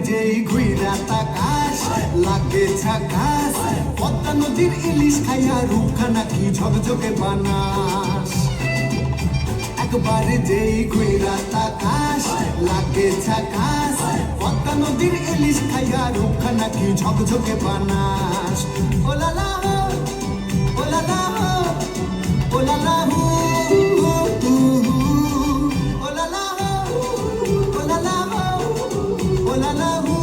যেই ঘুইরা তাকাস লাগে ঝাকাস, পদ্মা নদীর ইলিশ খাইয়া রূপখানা কি ঝকঝকে বানাস। একবার যেই ঘুইরা তাকাস লাগে ঝাকাস, পদ্মা নদীর ইলিশ খাইয়া রূপখানা কি ঝকঝকে বানাস। ওলালা হো, ওলালা হো, ওলালা হো, ওলালা হো, ওলালা হো, ওলালা হো।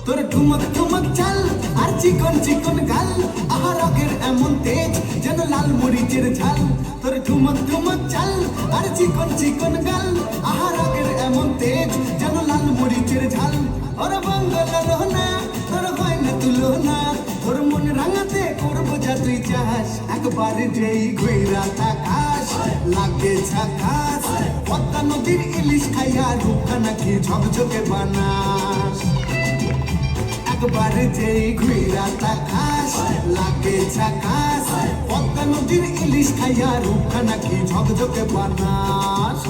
তোর ঠুমক ঠুমক চাল আর চিকন চিকন গাল, আহা রগের এমন তেজ যেন লাল মরিচের ঝাল। তোর ঠুমক ঠুমক চাল আর চিকন চিকন গাল, আহা রগের এমন তেজ যেন লাল মরিচের ঝাল। ওর বঙ্গল রহনা তোর হয় না তুলনা, তোর মন রাঙাতে করবো যা তুই চাস। একবার যেই ঘুইরা তাকাস লাগে ঝাকাস, পদ্মা নদীর ইলিশ খাইয়া রূপখানা কি ঝকঝকে বানাস। একবার যেই ঘুইরা তাকাস লাগে ঝাকাস, পদ্মা নদীর ইলিশ খাইয়া রূপখানা কি ঝকঝকে বানাস।